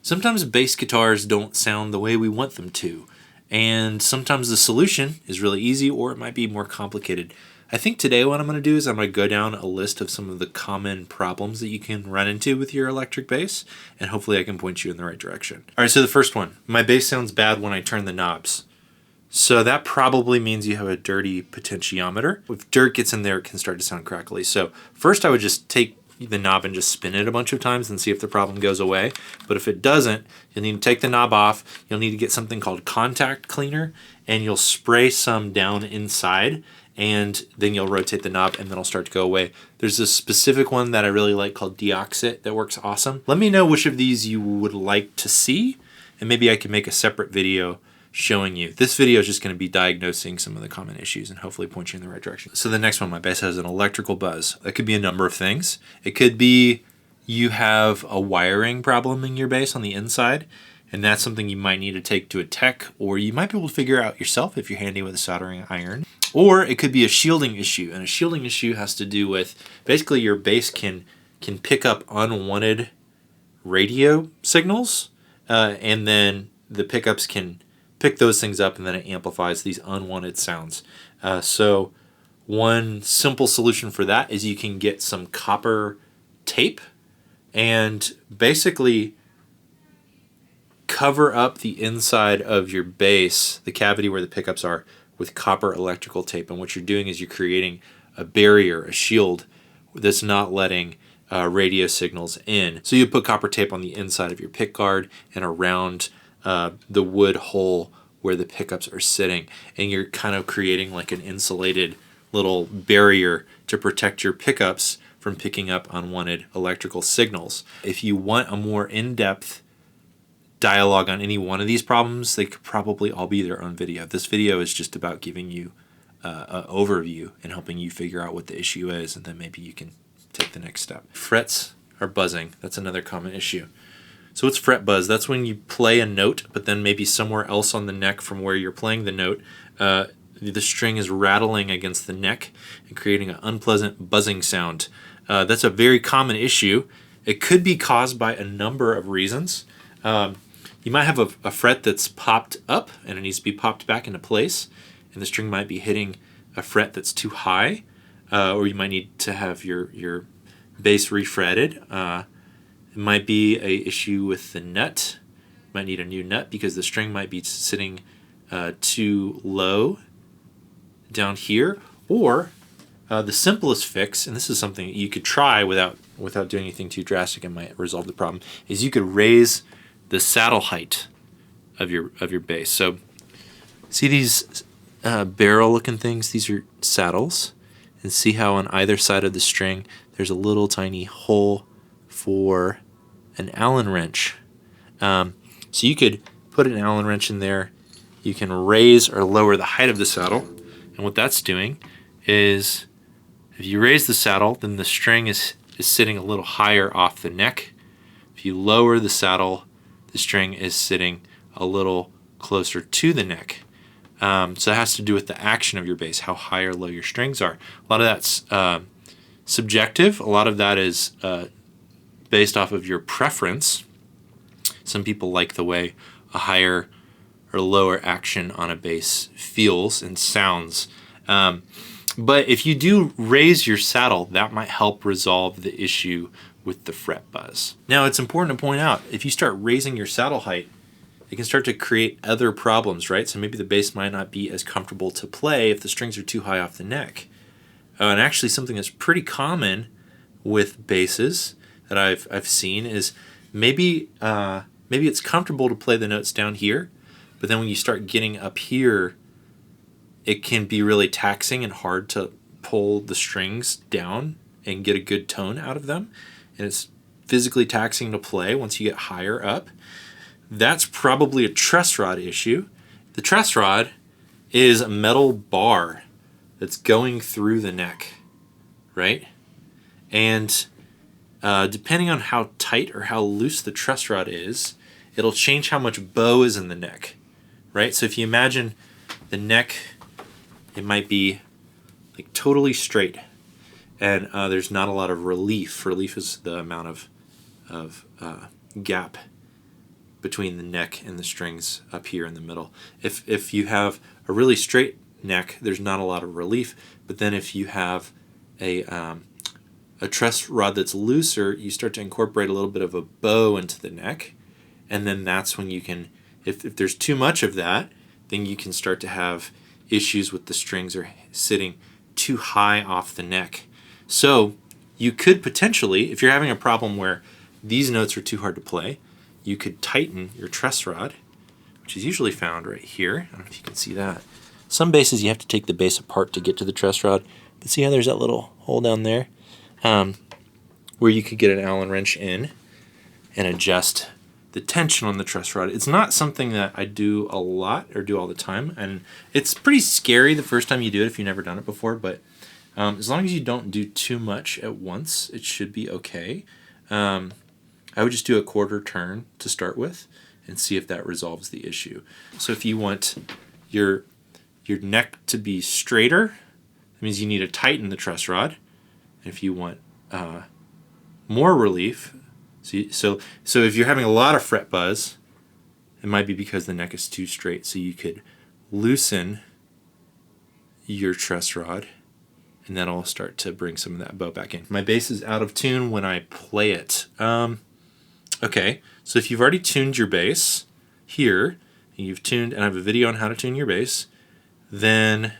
Sometimes bass guitars don't sound the way we want them to, and sometimes the solution is really easy or it might be more complicated. I think today what I'm going to do is I'm going to go down a list of some of the common problems that you can run into with your electric bass, and hopefully I can point you in the right direction. All right, so the first one, my bass sounds bad when I turn the knobs. So that probably means you have a dirty potentiometer. If dirt gets in there, it can start to sound crackly. So first I would just take the knob and just spin it a bunch of times and see if the problem goes away. But if it doesn't, you'll need to take the knob off. You'll need to get something called contact cleaner, and you'll spray some down inside, and then you'll rotate the knob and then it'll start to go away. There's a specific one that I really like called Deoxit that works awesome. Let me know which of these you would like to see, and maybe I can make a separate video showing you. This video is just going to be diagnosing some of the common issues and hopefully point you in the right direction. So the next one, my bass has an electrical buzz. That could be a number of things. It could be you have a wiring problem in your bass on the inside, and that's something you might need to take to a tech, or you might be able to figure out yourself if you're handy with a soldering iron. Or it could be a shielding issue, and a shielding issue has to do with basically your bass can pick up unwanted radio signals, and then the pickups can pick those things up, and then it amplifies these unwanted sounds. So one simple solution for that is you can get some copper tape and basically cover up the inside of your bass, the cavity where the pickups are, with copper electrical tape. And what you're doing is you're creating a barrier, a shield, that's not letting radio signals in. So you put copper tape on the inside of your pick guard and around the wood hole where the pickups are sitting, and you're kind of creating like an insulated little barrier to protect your pickups from picking up unwanted electrical signals. If you want a more in-depth dialogue on any one of these problems, they could probably all be their own video. This video is just about giving you an overview and helping you figure out what the issue is, and then maybe you can take the next step. Frets are buzzing. That's another common issue. So what's fret buzz? That's when you play a note, but then maybe somewhere else on the neck from where you're playing the note, the string is rattling against the neck and creating an unpleasant buzzing sound. That's a very common issue. It could be caused by a number of reasons. You might have a fret that's popped up and it needs to be popped back into place, and the string might be hitting a fret that's too high, or you might need to have your bass refretted. It might be an issue with the nut. You might need a new nut because the string might be sitting too low down here. Or the simplest fix, and this is something you could try without doing anything too drastic and might resolve the problem, is you could raise the saddle height of your bass. So see these barrel looking things? These are saddles. And see how on either side of the string there's a little tiny hole for an Allen wrench. So you could put an Allen wrench in there. You can raise or lower the height of the saddle. And what that's doing is if you raise the saddle, then the string is sitting a little higher off the neck. If you lower the saddle, the string is sitting a little closer to the neck. So it has to do with the action of your bass, how high or low your strings are. A lot of that's subjective. A lot of that is based off of your preference. Some people like the way a higher or lower action on a bass feels and sounds. But if you do raise your saddle, that might help resolve the issue with the fret buzz. Now, it's important to point out, if you start raising your saddle height, it can start to create other problems, right? So maybe the bass might not be as comfortable to play if the strings are too high off the neck. And actually something that's pretty common with basses that I've seen is maybe it's comfortable to play the notes down here, but then when you start getting up here, it can be really taxing and hard to pull the strings down and get a good tone out of them. And it's physically taxing to play once you get higher up. That's probably a truss rod issue. The truss rod is a metal bar that's going through the neck, right? And depending on how tight or how loose the truss rod is, it'll change how much bow is in the neck, right? So if you imagine the neck, it might be like totally straight, and there's not a lot of relief. Relief is the amount of gap between the neck and the strings up here in the middle. If you have a really straight neck, there's not a lot of relief, but then if you have a truss rod that's looser, you start to incorporate a little bit of a bow into the neck, and then that's when you can, if there's too much of that, then you can start to have issues with the strings are sitting too high off the neck. So you could potentially, if you're having a problem where these notes are too hard to play, you could tighten your truss rod, which is usually found right here. I don't know if you can see that. Some basses you have to take the bass apart to get to the truss rod, but see how there's that little hole down there? Where you could get an Allen wrench in and adjust the tension on the truss rod. It's not something that I do a lot or do all the time, and it's pretty scary the first time you do it if you've never done it before, but as long as you don't do too much at once, it should be okay. I would just do a quarter turn to start with and see if that resolves the issue. So if you want your neck to be straighter, that means you need to tighten the truss rod. If you want more relief, so if you're having a lot of fret buzz, it might be because the neck is too straight. So you could loosen your truss rod, and that'll start to bring some of that bow back in. My bass is out of tune when I play it. Okay, so if you've already tuned your bass here, and you've tuned, and I have a video on how to tune your bass, then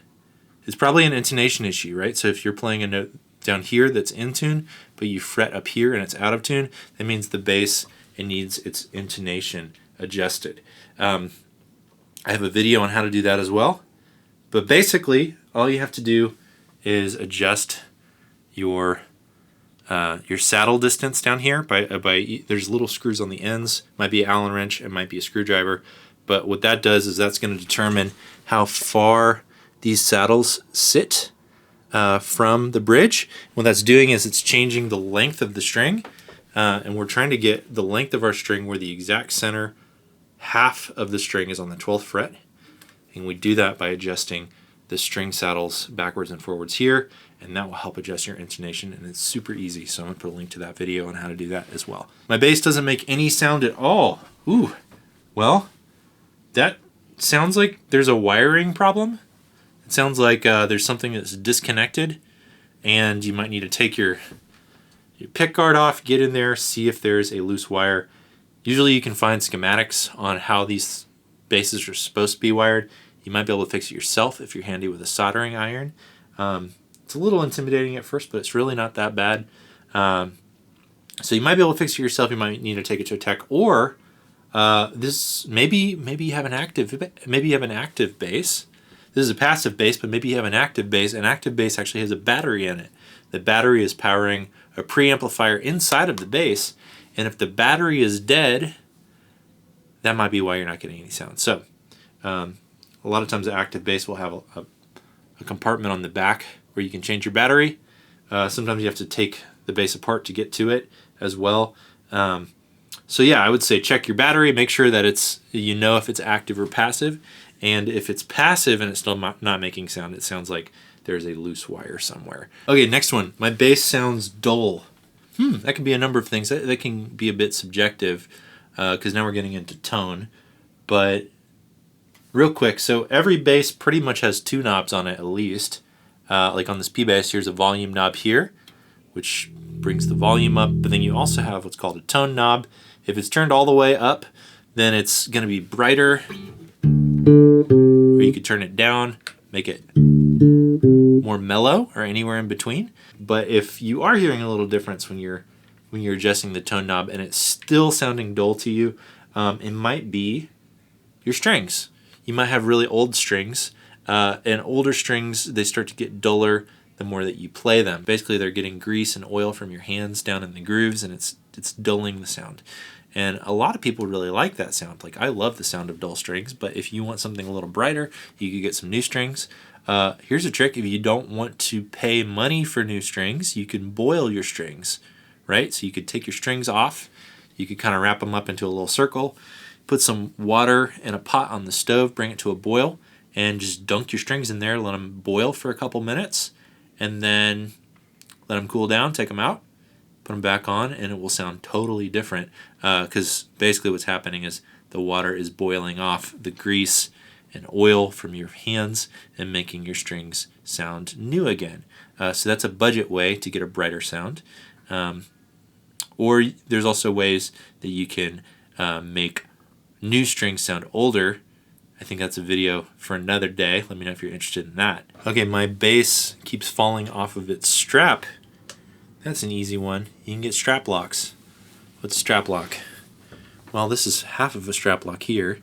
it's probably an intonation issue, right? So if you're playing a note down here that's in tune, but you fret up here and it's out of tune, that means the bass, it needs its intonation adjusted. I have a video on how to do that as well, but basically all you have to do is adjust your saddle distance down here by there's little screws on the ends. Might be an Allen wrench, it might be a screwdriver, but what that does is that's going to determine how far these saddles sit from the bridge. What that's doing is it's changing the length of the string, and we're trying to get the length of our string where the exact center half of the string is on the 12th fret, and we do that by adjusting the string saddles backwards and forwards here, and that will help adjust your intonation, and it's super easy. So I'm going to put a link to that video on how to do that as well. My bass doesn't make any sound at all. Ooh, well, that sounds like there's a wiring problem. It sounds like there's something that's disconnected, and you might need to take your pick guard off, get in there, see if there's a loose wire. Usually you can find schematics on how these basses are supposed to be wired. You might be able to fix it yourself if you're handy with a soldering iron. It's a little intimidating at first, but it's really not that bad. So you might be able to fix it yourself. You might need to take it to a tech, or this maybe you have an active bass. This is a passive bass, but maybe you have an active bass. An active bass actually has a battery in it. The battery is powering a preamplifier inside of the bass, and if the battery is dead, that might be why you're not getting any sound. So a lot of times the active bass will have a compartment on the back where you can change your battery. Sometimes you have to take the bass apart to get to it as well. So yeah, I would say check your battery, make sure that if it's active or passive. And if it's passive and it's still not making sound, it sounds like there's a loose wire somewhere. Okay, next one. My bass sounds dull. That can be a number of things. That can be a bit subjective because now we're getting into tone. But real quick, so every bass pretty much has two knobs on it at least. Like on this P bass, here's a volume knob here, which brings the volume up. But then you also have what's called a tone knob. If it's turned all the way up, then it's going to be brighter. Or you could turn it down, make it more mellow, or anywhere in between. But if you are hearing a little difference when you're adjusting the tone knob and it's still sounding dull to you, it might be your strings. You might have really old strings, and older strings, they start to get duller the more that you play them. Basically, they're getting grease and oil from your hands down in the grooves, and it's dulling the sound. And a lot of people really like that sound. Like, I love the sound of dull strings, but if you want something a little brighter, you could get some new strings. Here's a trick. If you don't want to pay money for new strings, you can boil your strings, right? So you could take your strings off. You could kind of wrap them up into a little circle, put some water in a pot on the stove, bring it to a boil, and just dunk your strings in there, let them boil for a couple minutes, and then let them cool down, take them out, put them back on, and it will sound totally different, because basically what's happening is the water is boiling off the grease and oil from your hands and making your strings sound new again. So that's a budget way to get a brighter sound. Or there's also ways that you can make new strings sound older. I think that's a video for another day. Let me know if you're interested in that. Okay, my bass keeps falling off of its strap. That's an easy one. You can get strap locks. What's strap lock? Well, this is half of a strap lock here.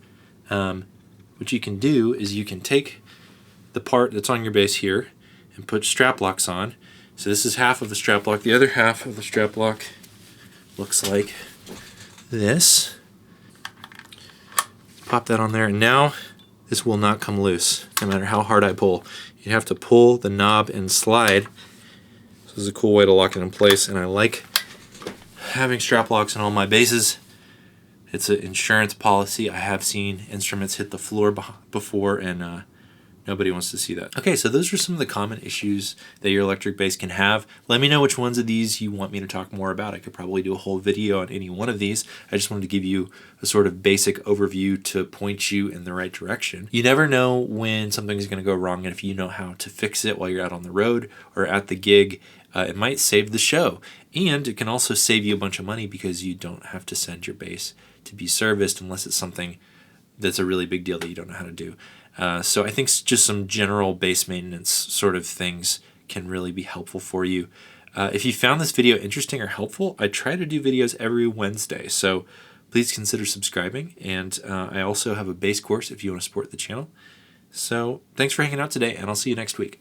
What you can do is you can take the part that's on your bass here and put strap locks on. So this is half of the strap lock. The other half of the strap lock looks like this. Pop that on there, and now this will not come loose no matter how hard I pull. You have to pull the knob and slide. This is a cool way to lock it in place, and I like having strap locks on all my basses. It's an insurance policy. I have seen instruments hit the floor before, and nobody wants to see that. Okay, so those are some of the common issues that your electric bass can have. Let me know which ones of these you want me to talk more about. I could probably do a whole video on any one of these. I just wanted to give you a sort of basic overview to point you in the right direction. You never know when something's going to go wrong, and if you know how to fix it while you're out on the road or at the gig, it might save the show. And it can also save you a bunch of money because you don't have to send your bass to be serviced unless it's something that's a really big deal that you don't know how to do. So I think just some general bass maintenance sort of things can really be helpful for you. If you found this video interesting or helpful, I try to do videos every Wednesday, so please consider subscribing. And I also have a bass course if you want to support the channel. So thanks for hanging out today, and I'll see you next week.